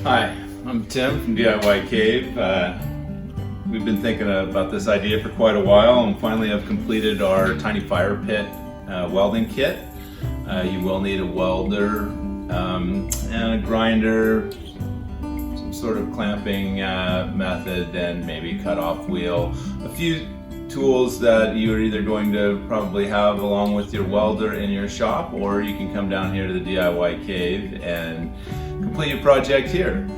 Hi, I'm Tim from DIY Cave. We've been thinking about this idea for quite a while and finally have completed our tiny fire pit welding kit. You will need a welder and a grinder, some sort of clamping method, and maybe cut-off wheel. A few tools that you're either going to probably have along with your welder in your shop, or you can come down here to the DIY Cave and complete your project here.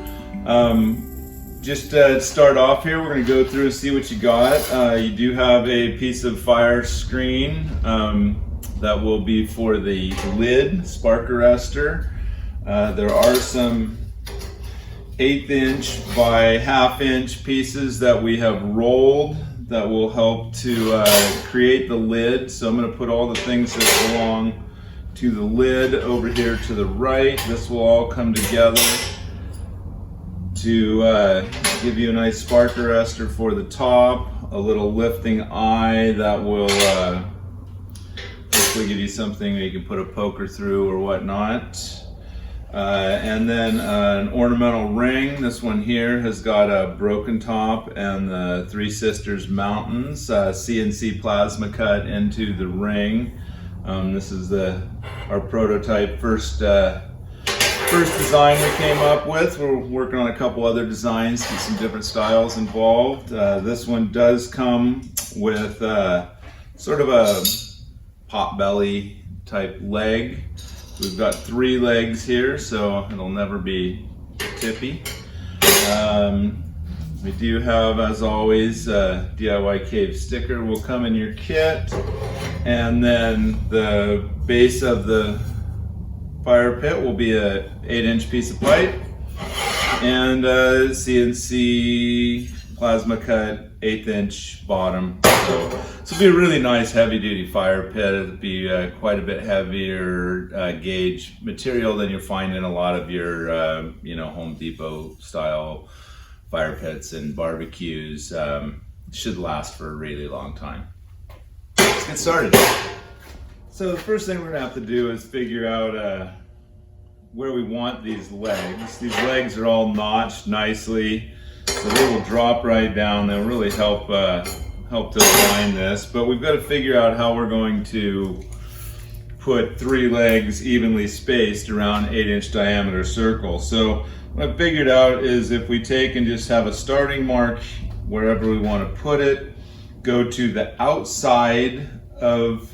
Just to start off here, we're going to go through and see what you got. You do have a piece of fire screen that will be for the lid spark arrestor. There are some 1/8 inch by 1/2 inch pieces that we have rolled that will help to create the lid. So I'm going to put all the things that belong to the lid over here to the right. This will all come together to give you a nice spark arrestor for the top, a little lifting eye that will hopefully give you something that you can put a poker through or whatnot. And then an ornamental ring. This one here has got a broken top and the Three Sisters Mountains CNC plasma cut into the ring. This is our prototype first design we came up with. We're working on a couple other designs, some different styles involved. This one does come with sort of a pot belly type leg. We've got 3 legs here, so it'll never be tippy. We do have, as always, a DIY Cave sticker will come in your kit, and then the base of the fire pit will be a 8 inch piece of pipe and a CNC plasma cut 1/8 inch bottom. So this will be a really nice heavy duty fire pit. It'll be quite a bit heavier gauge material than you'll find in a lot of your Home Depot style fire pits and barbecues. Should last for a really long time. Let's get started. So the first thing we're gonna have to do is figure out where we want these legs. These legs are all notched nicely, so they will drop right down. They'll really help to align this, but we've got to figure out how we're going to put 3 legs evenly spaced around 8 inch diameter circle. So what I figured out is if we take and just have a starting mark wherever we want to put it, go to the outside of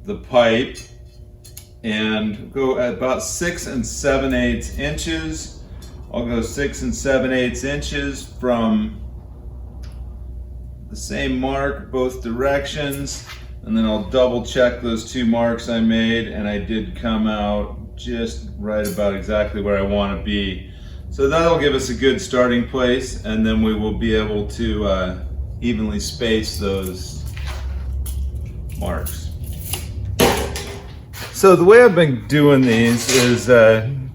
the pipe and go at about 6 7/8 inches. I'll go 6 7/8 inches from the same mark both directions, and then I'll double check those 2 marks I made, and I did come out just right about exactly where I want to be. So that'll give us a good starting place, and then we will be able to evenly space those marks. So the way I've been doing these is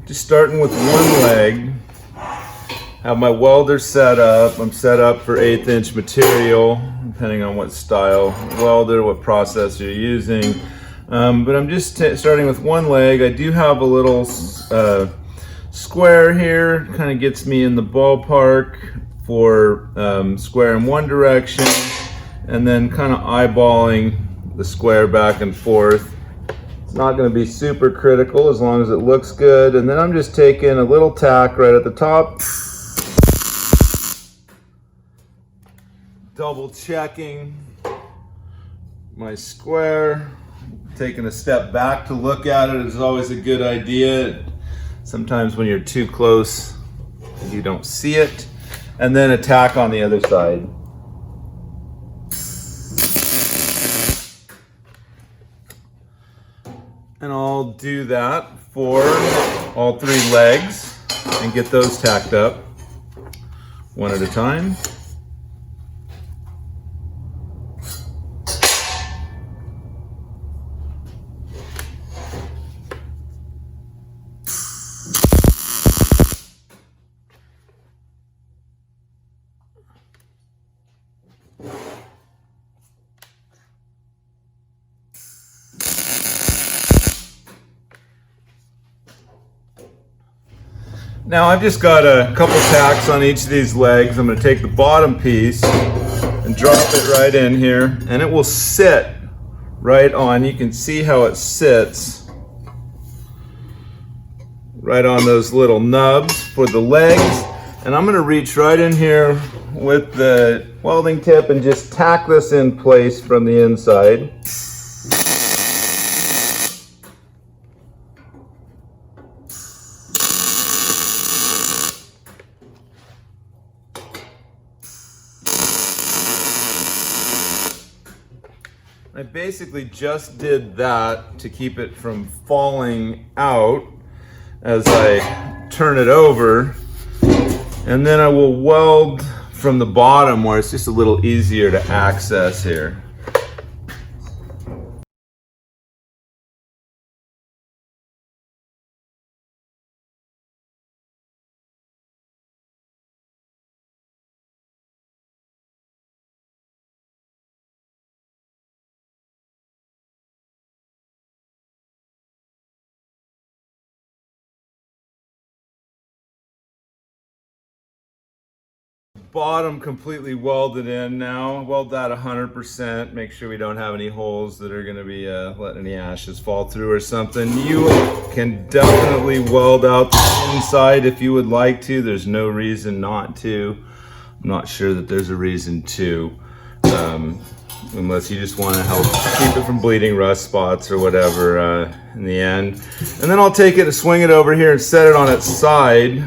just starting with one leg. Have my welder set up. I'm set up for 1/8 inch material, depending on what style welder, what process you're using. But I'm just starting with one leg. I do have a little square here, kind of gets me in the ballpark for square in one direction, and then kind of eyeballing the square back and forth. It's not going to be super critical as long as it looks good. And then I'm just taking a little tack right at the top, double checking my square, taking a step back to look at it is always a good idea. Sometimes when you're too close, you don't see it. And then a tack on the other side. And I'll do that for all 3 legs and get those tacked up one at a time. Now I've just got a couple tacks on each of these legs. I'm going to take the bottom piece and drop it right in here, and it will sit right on. You can see how it sits right on those little nubs for the legs. And I'm going to reach right in here with the welding tip and just tack this in place from the inside. I basically just did that to keep it from falling out as I turn it over, and then I will weld from the bottom where it's just a little easier to access here. Bottom completely welded in now. Weld that 100%. Make sure we don't have any holes that are going to be letting any ashes fall through or something. You can definitely weld out the inside if you would like to. There's no reason not to. I'm not sure that there's a reason to, unless you just want to help keep it from bleeding rust spots or whatever in the end. And then I'll take it and swing it over here and set it on its side.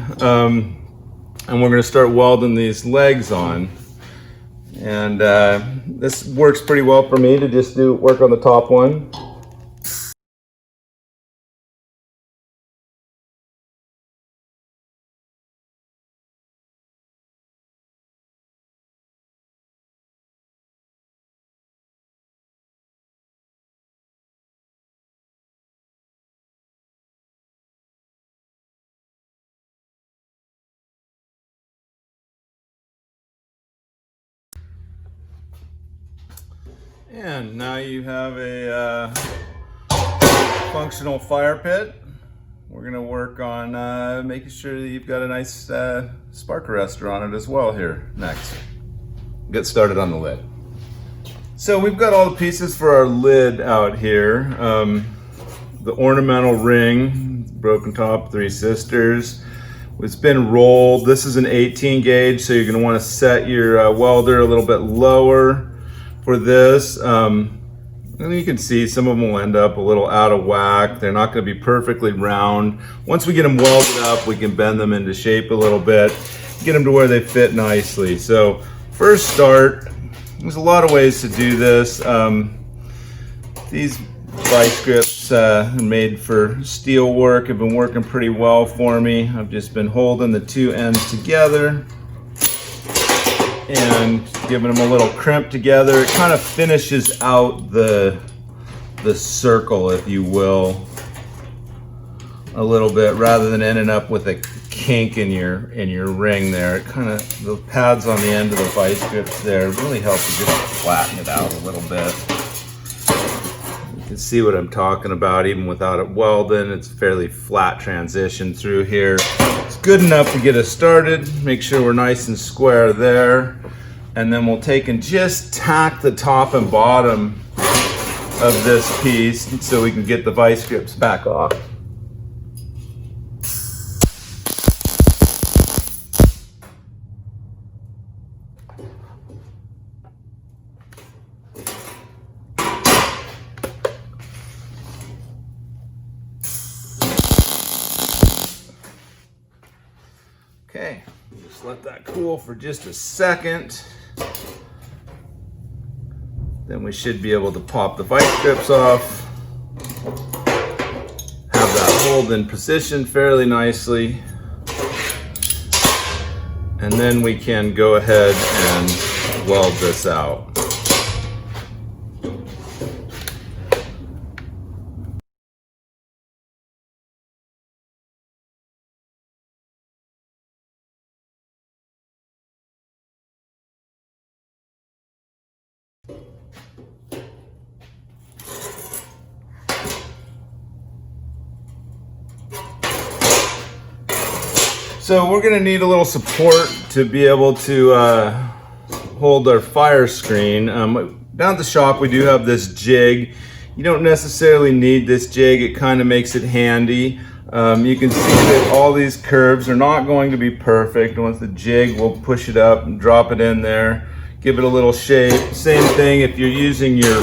And we're going to start welding these legs on. And this works pretty well for me to just work on the top one. And now you have a functional fire pit. We're going to work on making sure that you've got a nice spark arrestor on it as well here next. Get started on the lid. So we've got all the pieces for our lid out here. The ornamental ring, broken top, 3 sisters. It's been rolled. This is an 18 gauge, so you're going to want to set your welder a little bit lower for this. And you can see some of them will end up a little out of whack. They're not going to be perfectly round. Once we get them welded up, we can bend them into shape a little bit, get them to where they fit nicely. So first start, there's a lot of ways to do this. These vice grips are made for steel work, have been working pretty well for me. I've just been holding the 2 ends together and giving them a little crimp together. It kind of finishes out the circle, if you will, a little bit, rather than ending up with a kink in your ring there. It kind of, the pads on the end of the vice grips there really help to just flatten it out a little bit. You can see what I'm talking about even without it welding. It's a fairly flat transition through here. It's good enough to get us started. Make sure we're nice and square there. And then we'll take and just tack the top and bottom of this piece so we can get the vice grips back off. Okay, just let that cool for just a second. Then we should be able to pop the vice grips off. Have that hold in position fairly nicely. And then we can go ahead and weld this out. So we're gonna need a little support to be able to hold our fire screen. Down at the shop we do have this jig. You don't necessarily need this jig, it kind of makes it handy. You can see that all these curves are not going to be perfect. Once the jig, we'll push it up and drop it in there, give it a little shape. Same thing if you're using your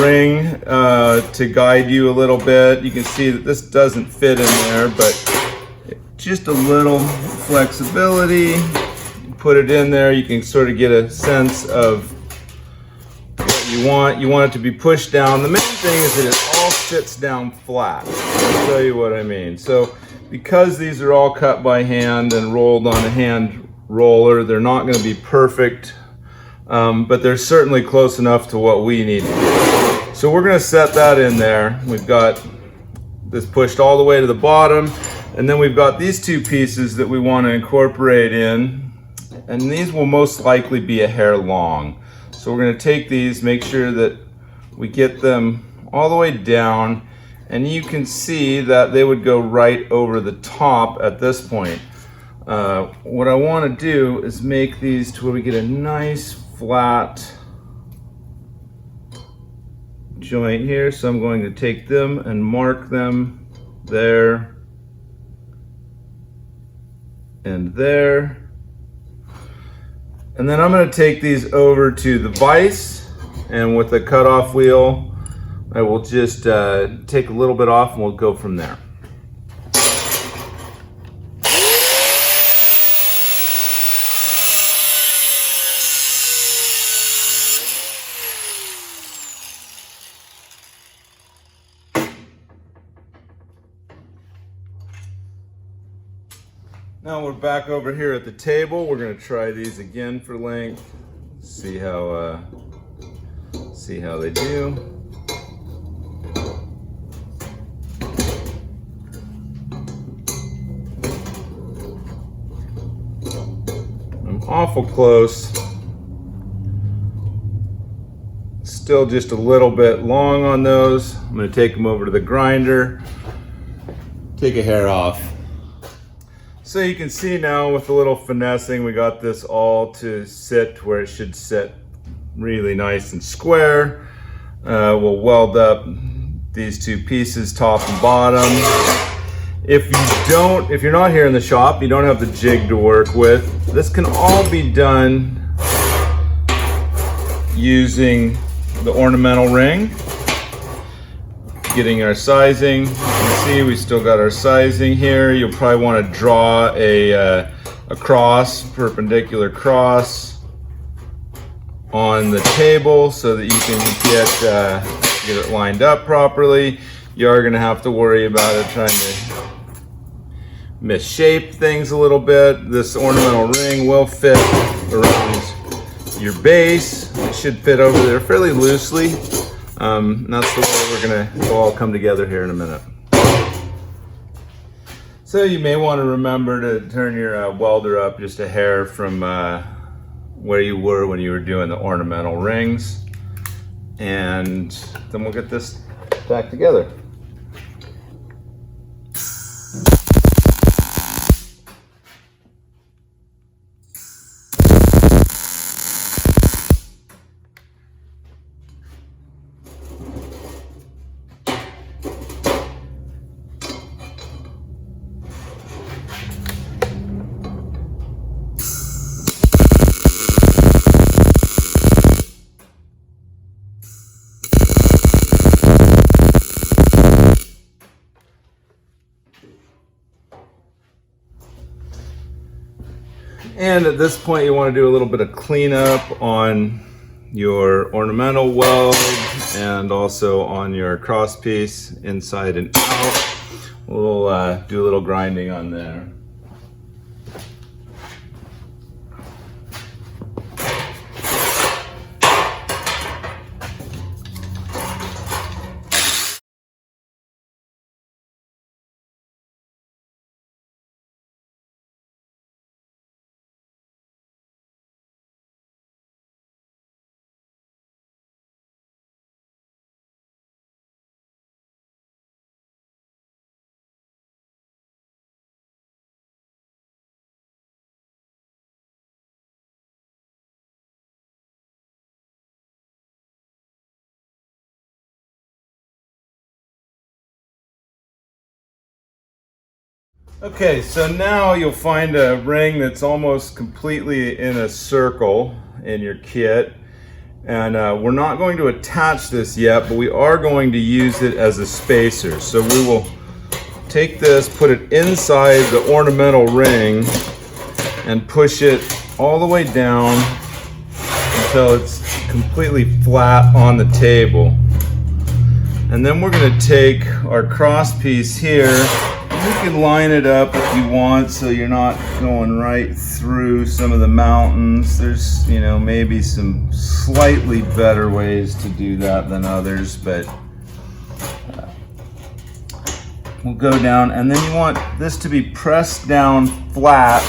ring to guide you a little bit. You can see that this doesn't fit in there, but just a little flexibility. Put it in there, you can sort of get a sense of what you want. You want it to be pushed down. The main thing is that it all sits down flat. I'll tell you what I mean. So because these are all cut by hand and rolled on a hand roller, they're not going to be perfect, but they're certainly close enough to what we need to do. So we're going to set that in there. We've got this pushed all the way to the bottom, and then we've got these two pieces that we want to incorporate in, and these will most likely be a hair long. So we're going to take these, make sure that we get them all the way down, and you can see that they would go right over the top at this point. What I want to do is make these to where we get a nice flat joint here. So I'm going to take them and mark them there and there. And then I'm going to take these over to the vise, and with the cutoff wheel I will just take a little bit off and we'll go from there. Now we're back over here at the table. We're going to try these again for length. See how they do. I'm awful close. Still just a little bit long on those. I'm going to take them over to the grinder, take a hair off. So you can see now with a little finessing, we got this all to sit where it should sit really nice and square. We'll weld up these two pieces, top and bottom. If you're not here in the shop, you don't have the jig to work with, this can all be done using the ornamental ring. Getting our sizing, you can see we still got our sizing here. You'll probably want to draw a cross, perpendicular cross on the table so that you can get it lined up properly. You are going to have to worry about it trying to misshape things a little bit. This ornamental ring will fit around your base. It should fit over there fairly loosely. And that's the way it'll all come together here in a minute. So you may want to remember to turn your welder up just a hair from where you were when you were doing the ornamental rings. And then we'll get this back together. And at this point you want to do a little bit of cleanup on your ornamental weld and also on your cross piece inside and out. We'll do a little grinding on there. Okay, so now you'll find a ring that's almost completely in a circle in your kit. And we're not going to attach this yet, but we are going to use it as a spacer. So we will take this, put it inside the ornamental ring, and push it all the way down until it's completely flat on the table. And then we're going to take our cross piece here. You can line it up if you want so you're not going right through some of the mountains. There's, you know, maybe some slightly better ways to do that than others, but we'll go down, and then you want this to be pressed down flat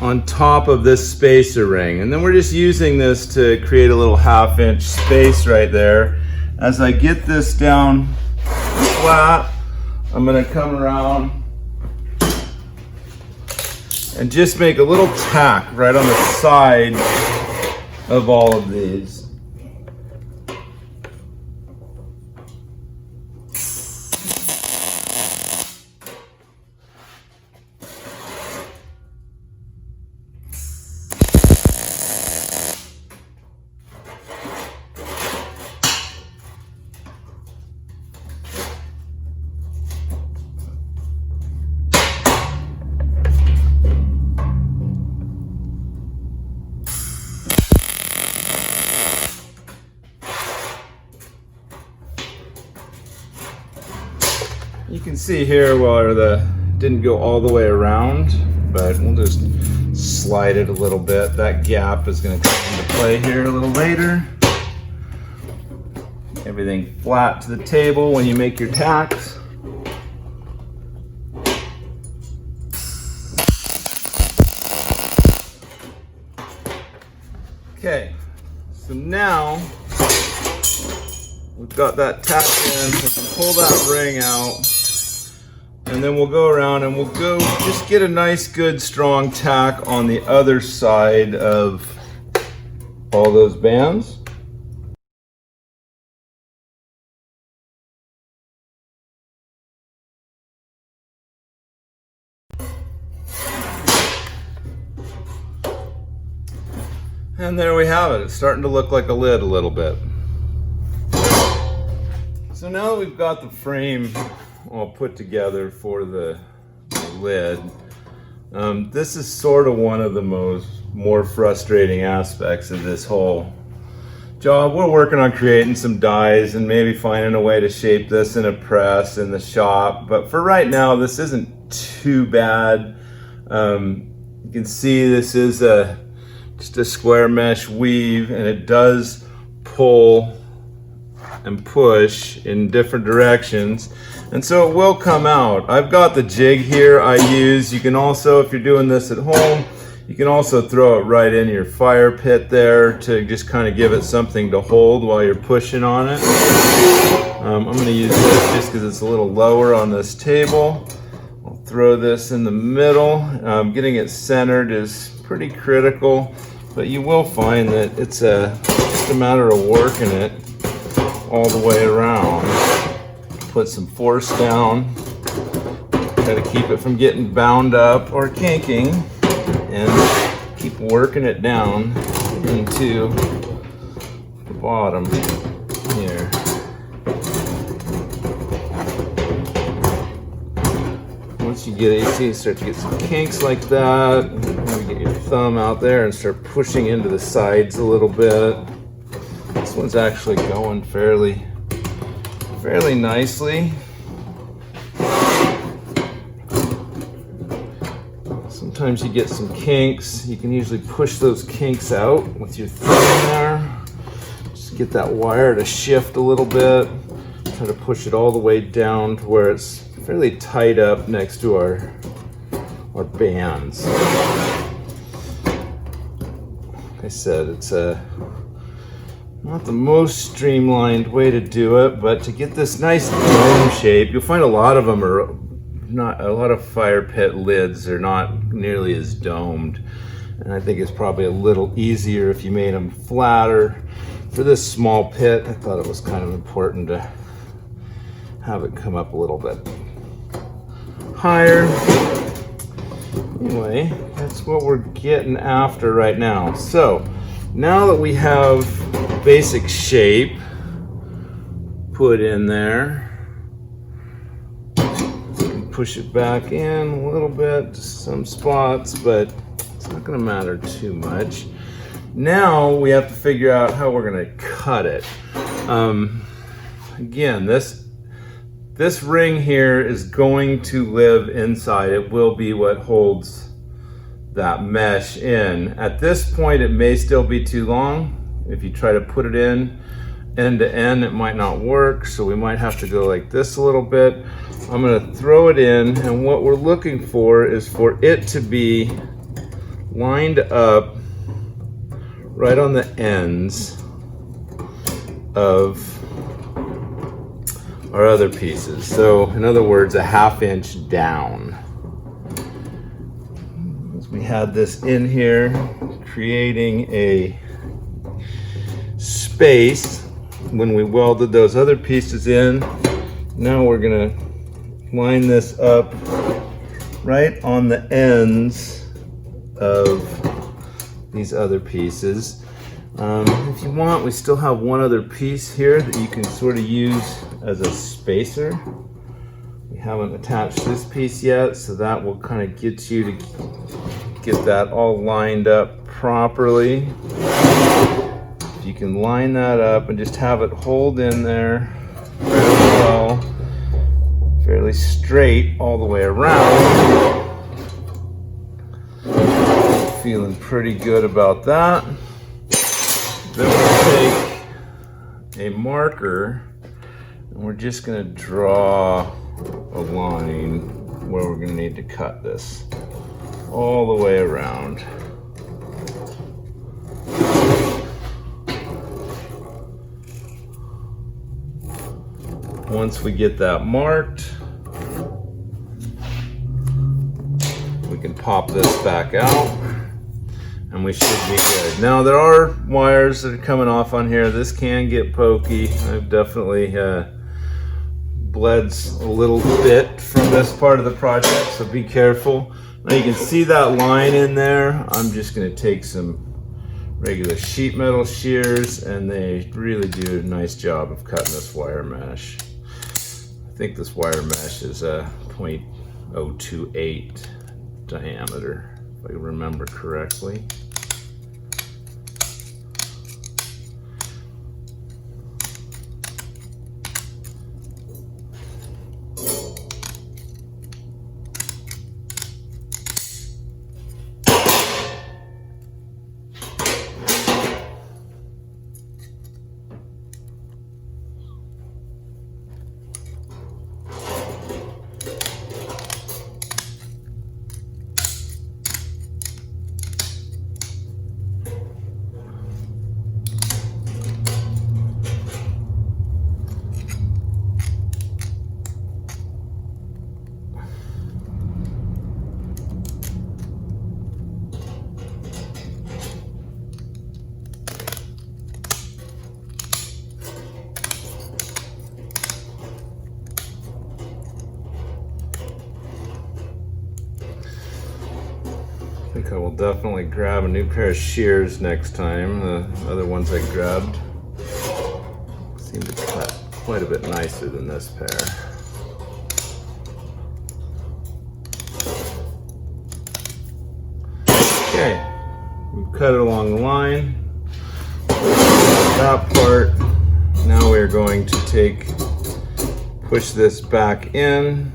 on top of this spacer ring. And then we're just using this to create a little 1/2 inch space right there. As I get this down flat, I'm going to come around and just make a little tack right on the side of all of these. You can see here where the didn't go all the way around, but we'll just slide it a little bit. That gap is going to come into play here a little later. Everything flat to the table when you make your tacks. Okay, so now we've got that tack in, we can pull that ring out, and then we'll go around and we'll go just get a nice, good, strong tack on the other side of all those bands. And there we have it. It's starting to look like a lid a little bit. So now that we've got the frame all put together for the lid, this is sort of one of the more frustrating aspects of this whole job. We're working on creating some dies and maybe finding a way to shape this in a press in the shop, but for right now this isn't too bad. You can see this is just a square mesh weave, and it does pull and push in different directions, and so it will come out. I've got the jig here I use. You can also, if you're doing this at home, you can also throw it right in your fire pit there to just kind of give it something to hold while you're pushing on it. I'm going to use this just because it's a little lower on this table. I'll throw this in the middle. Getting it centered is pretty critical, but you will find that it's just a matter of working it all the way around. Put some force down, try to keep it from getting bound up or kinking, and keep working it down into the bottom here. Once you get it, you see you start to get some kinks like that. Maybe get your thumb out there and start pushing into the sides a little bit. This one's actually going fairly nicely. Sometimes you get some kinks. You can usually push those kinks out with your thumb there. Just get that wire to shift a little bit. Try to push it all the way down to where it's fairly tight up next to our bands. Like I said, it's not the most streamlined way to do it, but to get this nice dome shape, you'll find a lot of them are not, a lot of fire pit lids are not nearly as domed. And I think it's probably a little easier if you made them flatter. For this small pit, I thought it was kind of important to have it come up a little bit higher. Anyway, that's what we're getting after right now. So now that we have basic shape put in there, push it back in a little bit to some spots, but it's not going to matter too much. Now we have to figure out how we're going to cut it. Again, this ring here is going to live inside. It will be what holds that mesh in. At this point, it may still be too long. If you try to put it in end to end, it might not work, so we might have to go like this a little bit. I'm going to throw it in, and what we're looking for is for it to be lined up right on the ends of our other pieces. So in other words, a 1/2 inch down. As we had this in here, creating a space when we welded those other pieces in. Now we're gonna line this up right on the ends of these other pieces. If you want, we still have one other piece here that you can sort of use as a spacer. We haven't attached this piece yet, so that will kind of get you to get that all lined up properly. If you can line that up and just have it hold in there fairly well, fairly straight all the way around. Feeling pretty good about that. Then we'll take a marker and we're just going to draw a line where we're going to need to cut this all the way around. Once we get that marked, we can pop this back out and we should be good. Now there are wires that are coming off on here. This can get pokey. I've definitely bled a little bit from this part of the project, so be careful. Now you can see that line in there. I'm just going to take some regular sheet metal shears, and they really do a nice job of cutting this wire mesh. I think this wire mesh is a 0.028 diameter, if I remember correctly. I think I will definitely grab a new pair of shears next time. The other ones I grabbed seem to cut quite a bit nicer than this pair. Okay, we've cut it along the line. That part. Now we're going to push this back in.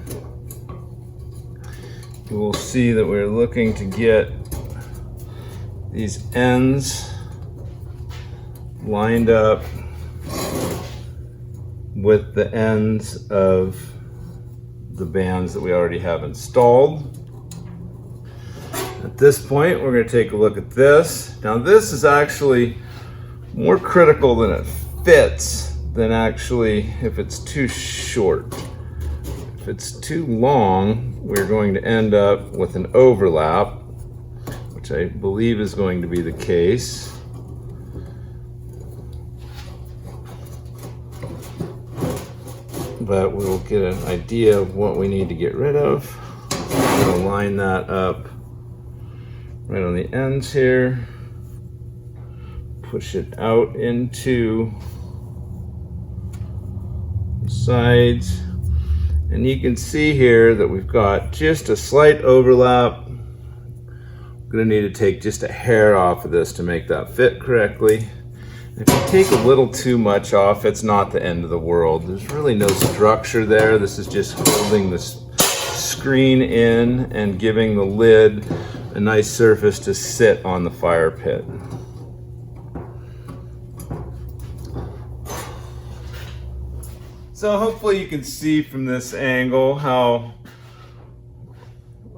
You will see that we're looking to get these ends lined up with the ends of the bands that we already have installed. At this point, we're going to take a look at this. Now this is actually more critical than it fits than actually if it's too short. If it's too long, we're going to end up with an overlap, which I believe is going to be the case. But we'll get an idea of what we need to get rid of. going to line that up right on the ends here. Push it out into the sides. And you can see here that we've got just a slight overlap. I'm going to need to take just a hair off of this to make that fit correctly. If you take a little too much off, it's not the end of the world. There's really no structure there. This is just holding this screen in and giving the lid a nice surface to sit on the fire pit. So hopefully you can see from this angle how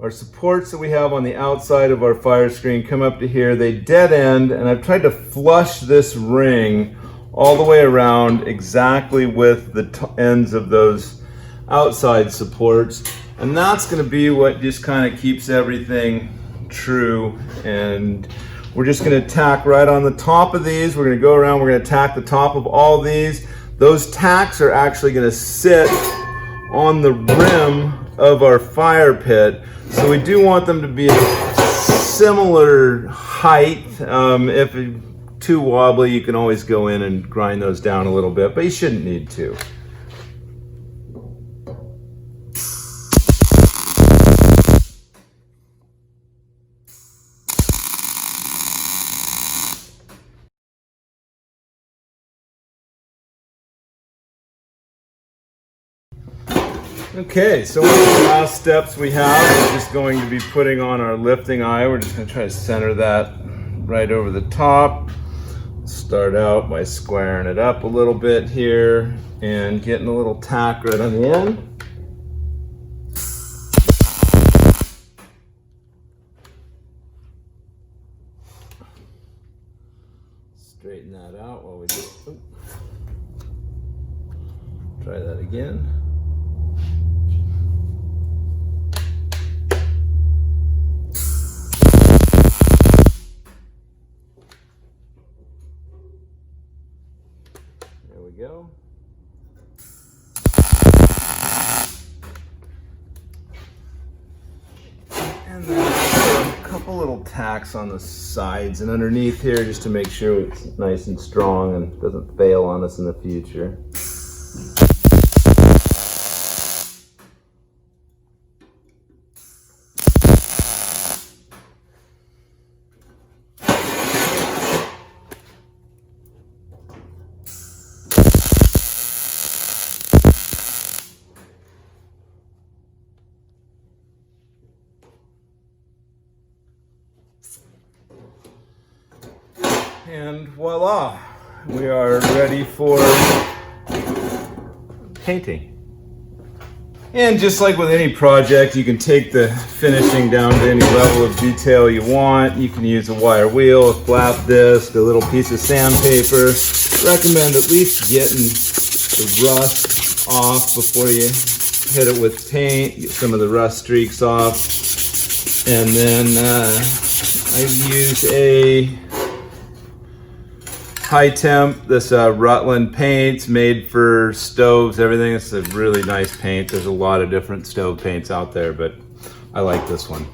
our supports that we have on the outside of our fire screen come up to here. They dead end, and I've tried to flush this ring all the way around exactly with the ends of those outside supports. And that's going to be what just kind of keeps everything true. And we're just going to tack right on the top of these. We're going to go around, we're going to tack the top of all these. Those tacks are actually going to sit on the rim of our fire pit. So we do want them to be a similar height. If it's too wobbly, you can always go in and grind those down a little bit, but you shouldn't need to. Okay, so one of the last steps we have is just going to be putting on our lifting eye. We're just going to try to center that right over the top. Start out by squaring it up a little bit here and getting a little tack right on the end. Straighten that out while we just try that again. There we go. And then a couple little tacks on the sides and underneath here just to make sure it's nice and strong and doesn't fail on us in the future. And voila, we are ready for painting. And just like with any project, you can take the finishing down to any level of detail you want. You can use a wire wheel, a flap disc, a little piece of sandpaper. Recommend at least getting the rust off before you hit it with paint, get some of the rust streaks off. And then I use a high temp, this Rutland paint's made for stoves, everything. It's a really nice paint. There's a lot of different stove paints out there, but I like this one.